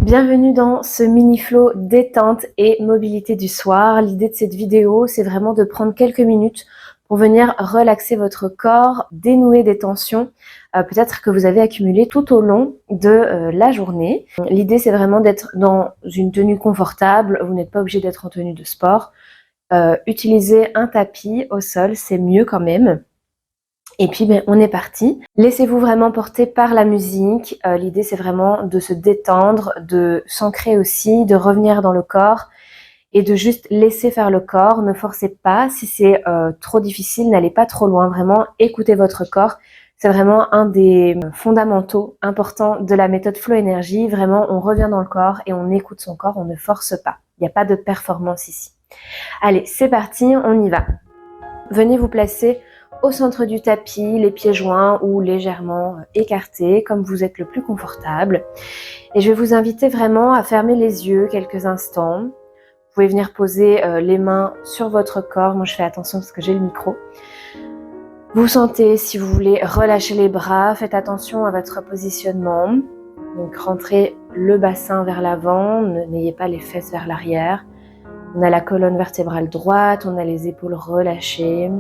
Bienvenue dans ce mini flow détente et mobilité du soir. L'idée de cette vidéo, c'est vraiment de prendre quelques minutes pour venir relaxer votre corps, dénouer des tensions, peut-être que vous avez accumulées tout au long de la journée. L'idée, c'est vraiment d'être dans une tenue confortable. Vous n'êtes pas obligé d'être en tenue de sport. Utilisez un tapis au sol, c'est mieux quand même. Et puis on est parti. Laissez-vous vraiment porter par la musique. L'idée c'est vraiment de se détendre, de s'ancrer aussi, de revenir dans le corps et de juste laisser faire le corps. Ne forcez pas. Si c'est trop difficile, n'allez pas trop loin. Vraiment, écoutez votre corps. C'est vraiment un des fondamentaux importants de la méthode Flow Énergie. Vraiment, on revient dans le corps et on écoute son corps, on ne force pas. Il n'y a pas de performance ici. Allez, c'est parti, on y va. Venez vous placer au centre du tapis, les pieds joints ou légèrement écartés, comme vous êtes le plus confortable. Et je vais vous inviter vraiment à fermer les yeux quelques instants. Vous pouvez venir poser les mains sur votre corps. Moi, je fais attention parce que j'ai le micro. Vous sentez, si vous voulez, relâcher les bras. Faites attention à votre positionnement. Donc, rentrez le bassin vers l'avant. N'ayez pas les fesses vers l'arrière. On a la colonne vertébrale droite. On a les épaules relâchées.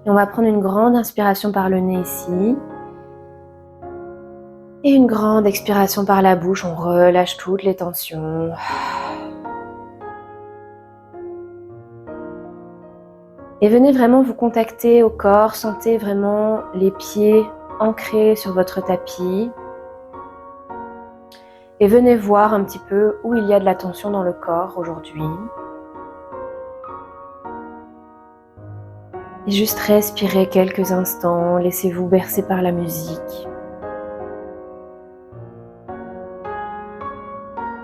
Et on va prendre une grande inspiration par le nez ici. Et une grande expiration par la bouche. On relâche toutes les tensions. Et venez vraiment vous contacter au corps. Sentez vraiment les pieds ancrés sur votre tapis. Et venez voir un petit peu où il y a de la tension dans le corps aujourd'hui. Et juste respirez quelques instants. Laissez-vous bercer par la musique.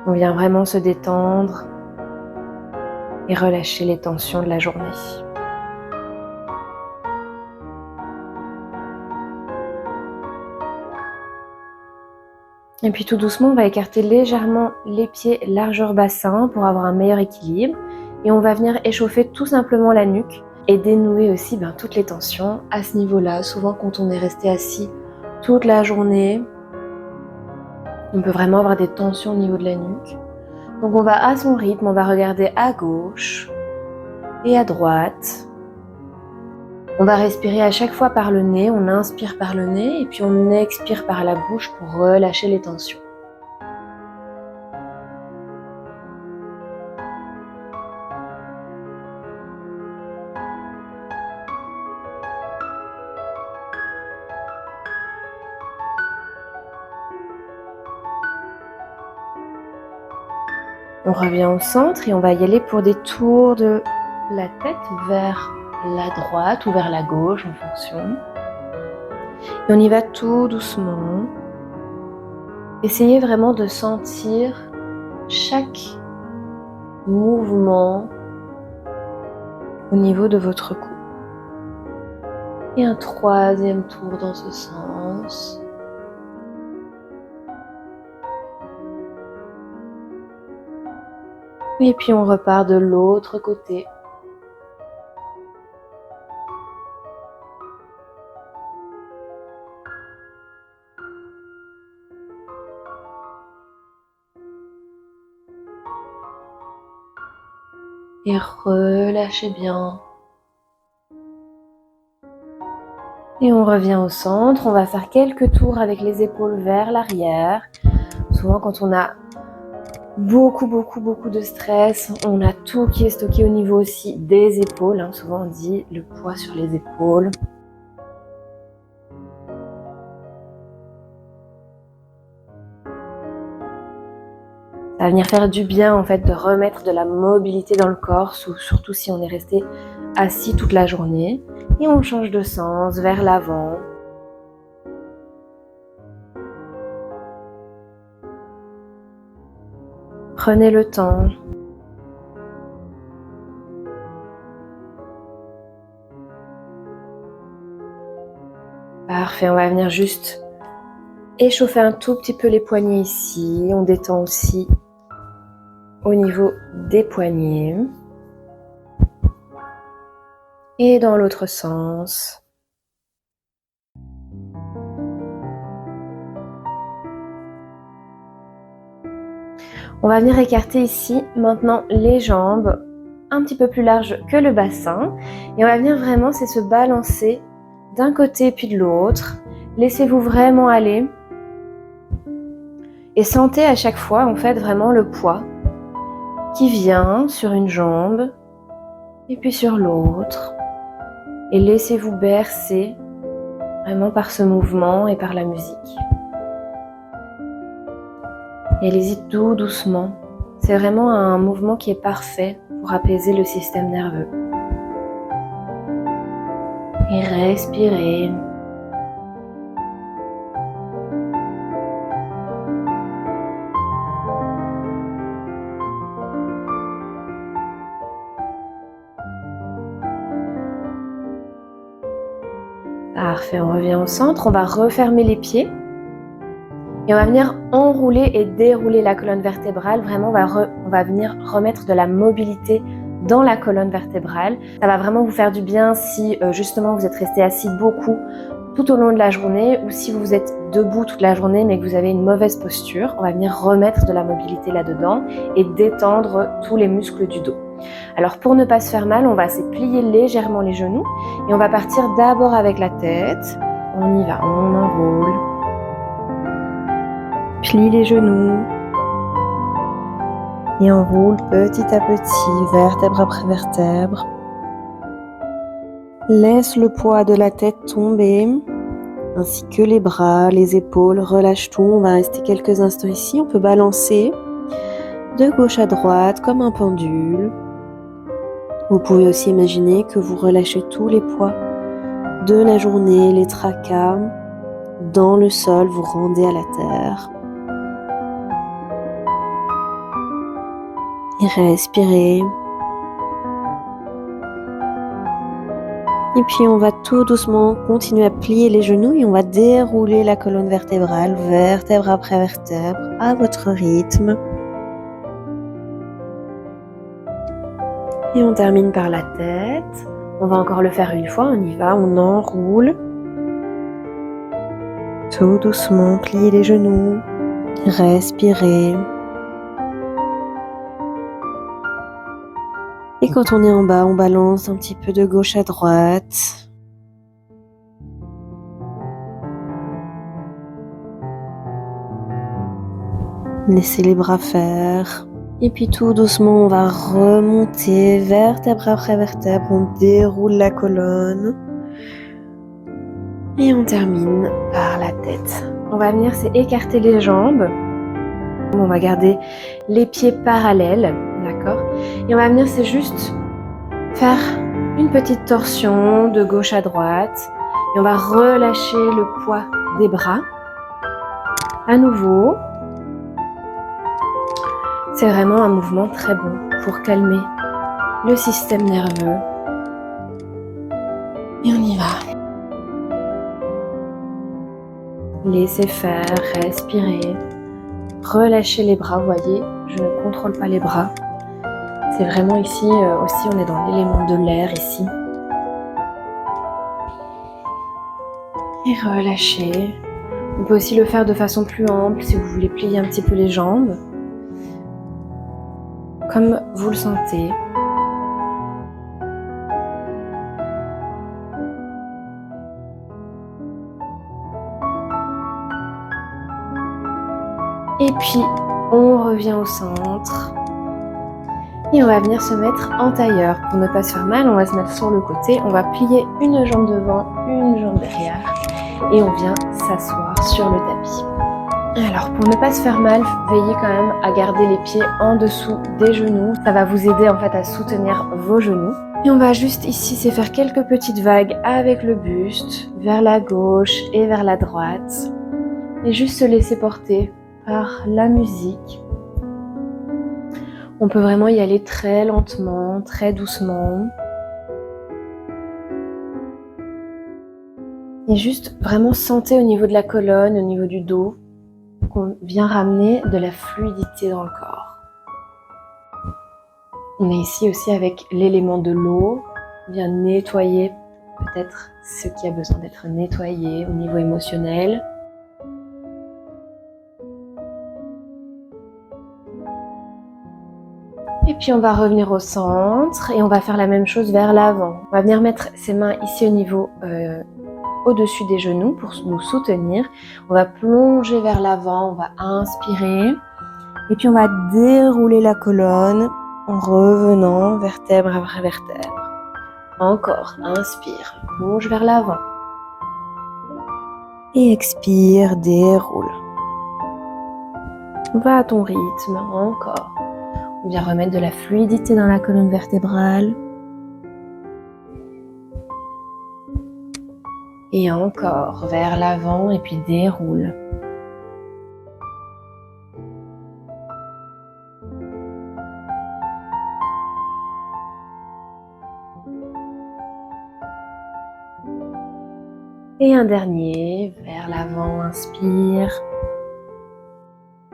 On vient vraiment se détendre et relâcher les tensions de la journée. Et puis tout doucement, on va écarter légèrement les pieds largeur bassin pour avoir un meilleur équilibre. Et on va venir échauffer tout simplement la nuque et dénouer aussi toutes les tensions à ce niveau-là. Souvent quand on est resté assis toute la journée, on peut vraiment avoir des tensions au niveau de la nuque. Donc on va à son rythme, on va regarder à gauche et à droite. On va respirer à chaque fois par le nez, on inspire par le nez et puis on expire par la bouche pour relâcher les tensions. On revient au centre et on va y aller pour des tours de la tête vers la droite ou vers la gauche en fonction. Et on y va tout doucement. Essayez vraiment de sentir chaque mouvement au niveau de votre cou. Et un troisième tour dans ce sens. Et puis on repart de l'autre côté. Et relâchez bien. Et on revient au centre. On va faire quelques tours avec les épaules vers l'arrière. Souvent quand on a beaucoup de stress, on a tout qui est stocké au niveau aussi des épaules. Souvent on dit le poids sur les épaules. Ça va venir faire du bien en fait de remettre de la mobilité dans le corps, surtout si on est resté assis toute la journée. Et on change de sens vers l'avant. Prenez le temps. Parfait, on va venir juste échauffer un tout petit peu les poignets ici. On détend aussi au niveau des poignets. Et dans l'autre sens. On va venir écarter ici maintenant les jambes un petit peu plus larges que le bassin. Et on va venir vraiment, c'est se balancer d'un côté puis de l'autre. Laissez-vous vraiment aller. Et sentez à chaque fois en fait vraiment le poids qui vient sur une jambe et puis sur l'autre. Et laissez-vous bercer vraiment par ce mouvement et par la musique. Et allez-y tout doucement. C'est vraiment un mouvement qui est parfait pour apaiser le système nerveux. Et respirez. Parfait, on revient au centre. On va refermer les pieds. Et on va venir enrouler et dérouler la colonne vertébrale. Vraiment, on va venir remettre de la mobilité dans la colonne vertébrale. Ça va vraiment vous faire du bien si justement vous êtes resté assis beaucoup tout au long de la journée ou si vous êtes debout toute la journée mais que vous avez une mauvaise posture. On va venir remettre de la mobilité là-dedans et détendre tous les muscles du dos. Alors pour ne pas se faire mal, on va se plier légèrement les genoux et on va partir d'abord avec la tête. On y va, on enroule. Plie les genoux et enroule petit à petit, vertèbre après vertèbre. Laisse le poids de la tête tomber, ainsi que les bras, les épaules, relâche tout. On va rester quelques instants ici. On peut balancer de gauche à droite comme un pendule. Vous pouvez aussi imaginer que vous relâchez tous les poids de la journée, les tracas. Dans le sol, vous rendez à la terre. Et respirez. Et puis on va tout doucement continuer à plier les genoux et on va dérouler la colonne vertébrale, vertèbre après vertèbre, à votre rythme. Et on termine par la tête. On va encore le faire une fois, on y va, on enroule. Tout doucement, pliez les genoux, respirez. Et quand on est en bas, on balance un petit peu de gauche à droite. Laissez les bras faire. Et puis tout doucement, on va remonter vertèbre après vertèbre. On déroule la colonne. Et on termine par la tête. On va venir écarter les jambes. On va garder les pieds parallèles, d'accord? Et on va venir, c'est juste faire une petite torsion de gauche à droite. Et on va relâcher le poids des bras. À nouveau. C'est vraiment un mouvement très bon pour calmer le système nerveux. Et on y va. Laissez faire, respirez. Relâchez les bras, vous voyez, je ne contrôle pas les bras. C'est vraiment ici aussi, on est dans l'élément de l'air ici. Et relâchez. On peut aussi le faire de façon plus ample si vous voulez plier un petit peu les jambes. Comme vous le sentez. Et puis, on revient au centre. Et on va venir se mettre en tailleur. Pour ne pas se faire mal, on va se mettre sur le côté. On va plier une jambe devant, une jambe derrière. Et on vient s'asseoir sur le tapis. Alors, pour ne pas se faire mal, veillez quand même à garder les pieds en dessous des genoux. Ça va vous aider en fait à soutenir vos genoux. Et on va juste ici, c'est faire quelques petites vagues avec le buste, vers la gauche et vers la droite. Et juste se laisser porter par la musique. On peut vraiment y aller très lentement, très doucement. Et juste vraiment sentez au niveau de la colonne, au niveau du dos, qu'on vient ramener de la fluidité dans le corps. On est ici aussi avec l'élément de l'eau, on vient nettoyer peut-être ce qui a besoin d'être nettoyé au niveau émotionnel. Et puis on va revenir au centre et on va faire la même chose vers l'avant. On va venir mettre ses mains ici au niveau au-dessus des genoux pour nous soutenir. On va plonger vers l'avant, on va inspirer. Et puis on va dérouler la colonne en revenant vertèbre après vertèbre. Encore, inspire, plonge vers l'avant. Et expire, déroule. Va à ton rythme, encore. On vient remettre de la fluidité dans la colonne vertébrale. Et encore, vers l'avant et puis déroule. Et un dernier, vers l'avant, inspire.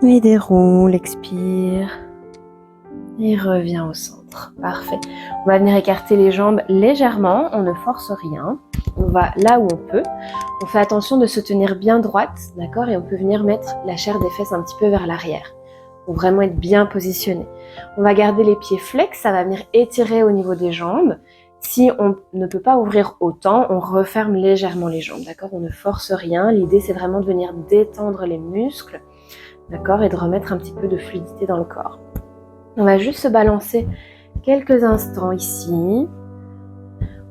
Et déroule, expire. Et reviens au centre. Parfait. On va venir écarter les jambes légèrement, on ne force rien. On va là où on peut. On fait attention de se tenir bien droite, d'accord? Et on peut venir mettre la chair des fesses un petit peu vers l'arrière pour vraiment être bien positionné. On va garder les pieds flex, ça va venir étirer au niveau des jambes. Si on ne peut pas ouvrir autant, on referme légèrement les jambes, d'accord? On ne force rien. L'idée, c'est vraiment de venir détendre les muscles, d'accord? Et de remettre un petit peu de fluidité dans le corps. On va juste se balancer quelques instants ici.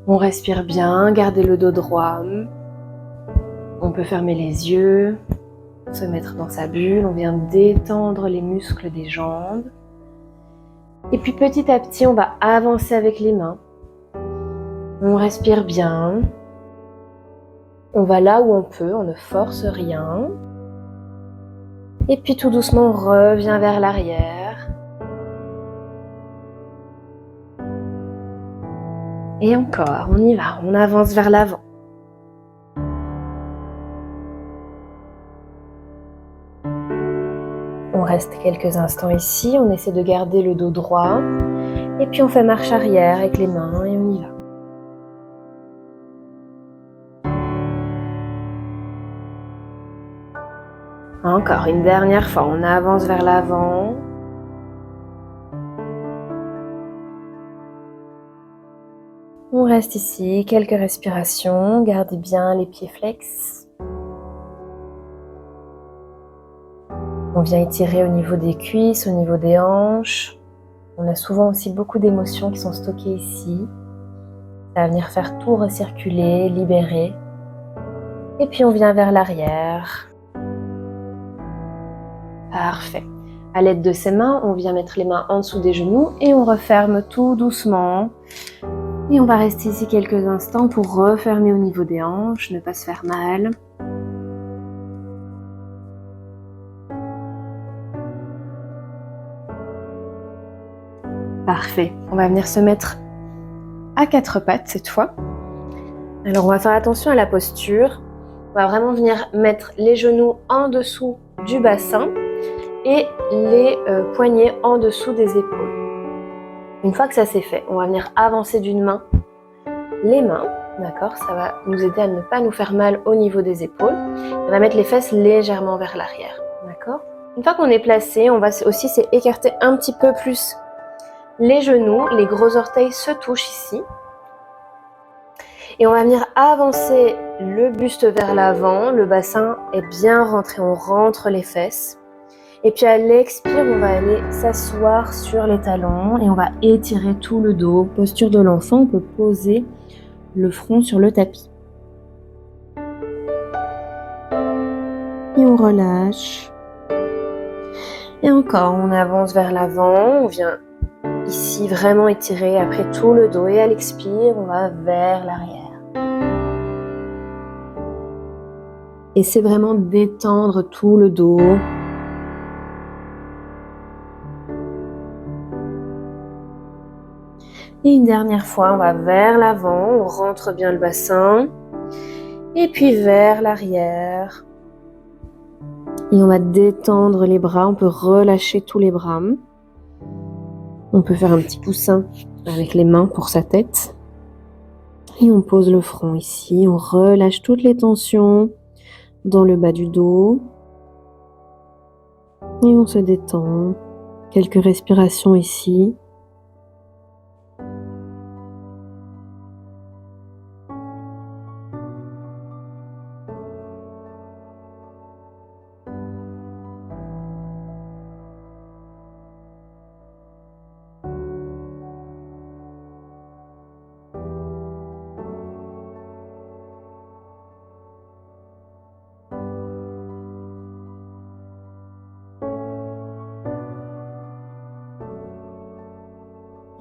On respire bien, garder le dos droit. On peut fermer les yeux, se mettre dans sa bulle. On vient détendre les muscles des jambes. Et puis petit à petit, on va avancer avec les mains. On respire bien. On va là où on peut, on ne force rien. Et puis tout doucement, on revient vers l'arrière. Et encore, on y va, on avance vers l'avant. On reste quelques instants ici, on essaie de garder le dos droit. Et puis on fait marche arrière avec les mains et on y va. Encore une dernière fois, on avance vers l'avant. On reste ici, quelques respirations, gardez bien les pieds flex. On vient étirer au niveau des cuisses, au niveau des hanches. On a souvent aussi beaucoup d'émotions qui sont stockées ici. Ça va venir faire tout recirculer, libérer. Et puis on vient vers l'arrière. Parfait. À l'aide de ces mains, on vient mettre les mains en dessous des genoux et on referme tout doucement. Et on va rester ici quelques instants pour refermer au niveau des hanches, ne pas se faire mal. Parfait. On va venir se mettre à quatre pattes cette fois. Alors on va faire attention à la posture. On va vraiment venir mettre les genoux en dessous du bassin et les poignets en dessous des épaules. Une fois que ça c'est fait, on va venir avancer d'une main les mains, d'accord? Ça va nous aider à ne pas nous faire mal au niveau des épaules. On va mettre les fesses légèrement vers l'arrière, d'accord? Une fois qu'on est placé, on va aussi écarter un petit peu plus les genoux, les gros orteils se touchent ici. Et on va venir avancer le buste vers l'avant, le bassin est bien rentré, on rentre les fesses. Et puis à l'expire, on va aller s'asseoir sur les talons et on va étirer tout le dos. Posture de l'enfant, on peut poser le front sur le tapis. Et on relâche. Et encore, on avance vers l'avant, on vient ici vraiment étirer après tout le dos et à l'expire, on va vers l'arrière. Et c'est vraiment détendre tout le dos. Et une dernière fois, on va vers l'avant, on rentre bien le bassin. Et puis vers l'arrière. Et on va détendre les bras, on peut relâcher tous les bras. On peut faire un petit coussin avec les mains pour sa tête. Et on pose le front ici, on relâche toutes les tensions dans le bas du dos. Et on se détend. Quelques respirations ici.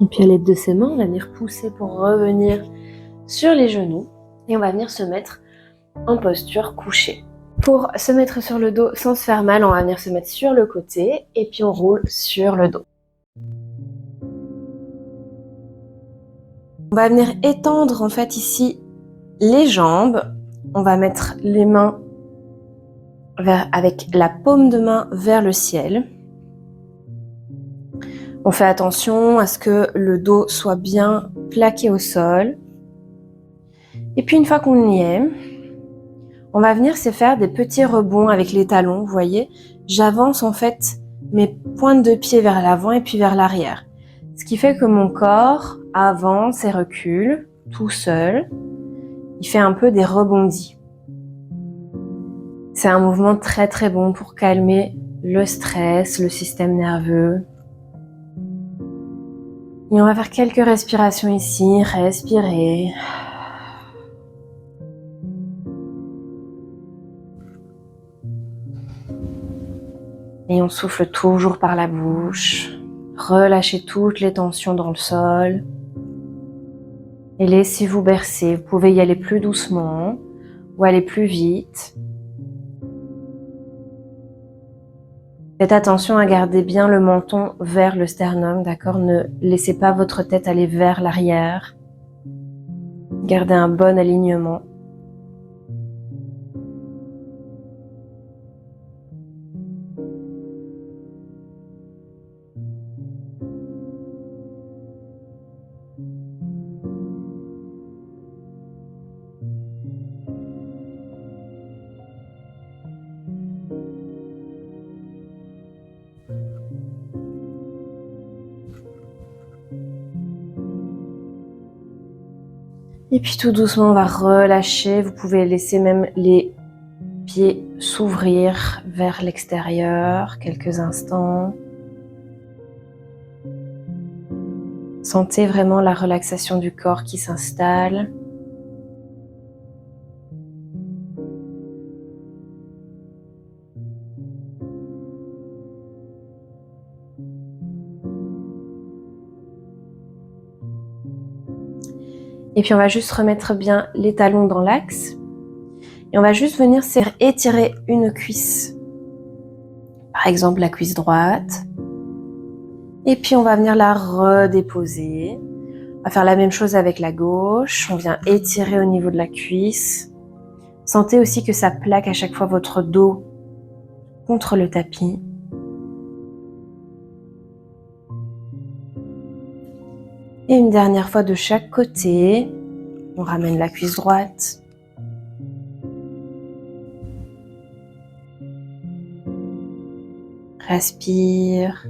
Et puis à l'aide de ses mains, on va venir pousser pour revenir sur les genoux. Et on va venir se mettre en posture couchée. Pour se mettre sur le dos sans se faire mal, on va venir se mettre sur le côté et puis on roule sur le dos. On va venir étendre en fait ici les jambes. On va mettre les mains avec la paume de main vers le ciel. On fait attention à ce que le dos soit bien plaqué au sol. Et puis une fois qu'on y est, on va venir se faire des petits rebonds avec les talons, vous voyez. J'avance en fait mes pointes de pied vers l'avant et puis vers l'arrière. Ce qui fait que mon corps avance et recule tout seul. Il fait un peu des rebondis. C'est un mouvement très très bon pour calmer le stress, le système nerveux. Et on va faire quelques respirations ici, respirer. Et on souffle toujours par la bouche. Relâchez toutes les tensions dans le sol. Et laissez-vous bercer. Vous pouvez y aller plus doucement ou aller plus vite. Faites attention à garder bien le menton vers le sternum, d'accord? Ne laissez pas votre tête aller vers l'arrière. Gardez un bon alignement. Et puis tout doucement, on va relâcher. Vous pouvez laisser même les pieds s'ouvrir vers l'extérieur quelques instants. Sentez vraiment la relaxation du corps qui s'installe. Et puis on va juste remettre bien les talons dans l'axe. Et on va juste venir étirer une cuisse. Par exemple la cuisse droite. Et puis on va venir la redéposer. On va faire la même chose avec la gauche. On vient étirer au niveau de la cuisse. Sentez aussi que ça plaque à chaque fois votre dos contre le tapis. Et une dernière fois de chaque côté. On ramène la cuisse droite. Respire.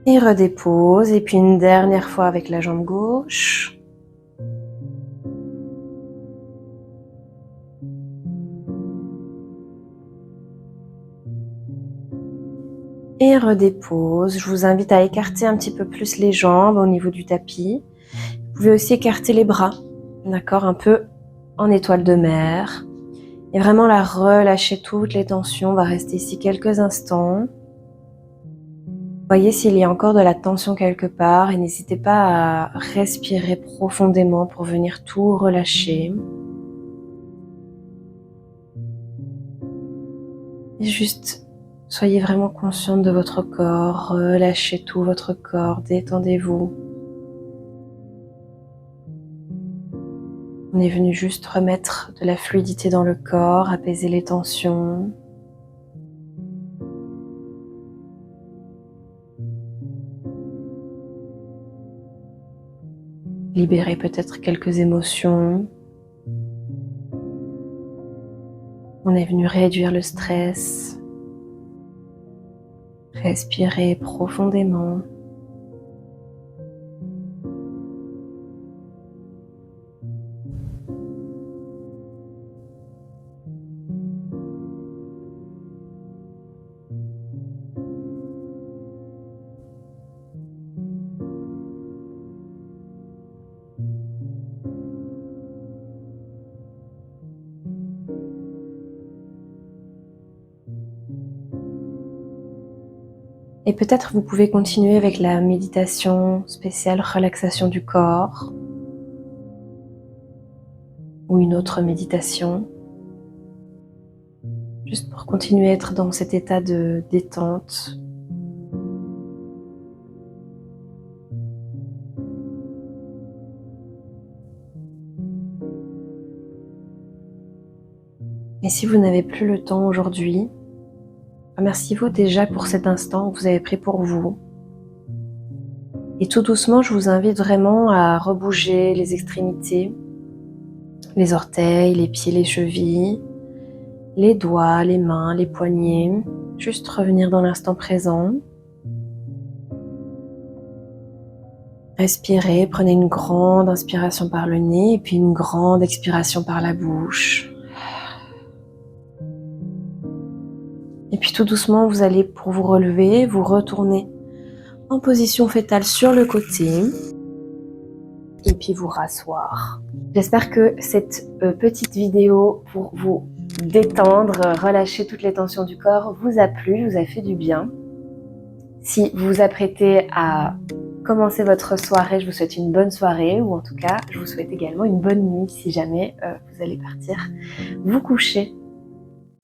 Et redépose. Et puis une dernière fois avec la jambe gauche. Et redépose. Je vous invite à écarter un petit peu plus les jambes au niveau du tapis. Vous pouvez aussi écarter les bras, d'accord, un peu en étoile de mer. Et vraiment la relâcher toutes les tensions. On va rester ici quelques instants. Voyez s'il y a encore de la tension quelque part et n'hésitez pas à respirer profondément pour venir tout relâcher. Et juste, soyez vraiment consciente de votre corps, relâchez tout votre corps, détendez-vous. On est venu juste remettre de la fluidité dans le corps, apaiser les tensions. Libérer peut-être quelques émotions. On est venu réduire le stress. Respirez profondément. Et peut-être vous pouvez continuer avec la méditation spéciale relaxation du corps ou une autre méditation, juste pour continuer à être dans cet état de détente. Et si vous n'avez plus le temps aujourd'hui, remerciez-vous déjà pour cet instant que vous avez pris pour vous. Et tout doucement, je vous invite vraiment à rebouger les extrémités, les orteils, les pieds, les chevilles, les doigts, les mains, les poignets. Juste revenir dans l'instant présent. Respirez, prenez une grande inspiration par le nez et puis une grande expiration par la bouche. Et puis tout doucement, vous allez, pour vous relever, vous retourner en position fétale sur le côté et puis vous rasseoir. J'espère que cette petite vidéo pour vous détendre, relâcher toutes les tensions du corps vous a plu, vous a fait du bien. Si vous vous apprêtez à commencer votre soirée, je vous souhaite une bonne soirée, ou en tout cas, je vous souhaite également une bonne nuit si jamais vous allez partir vous coucher.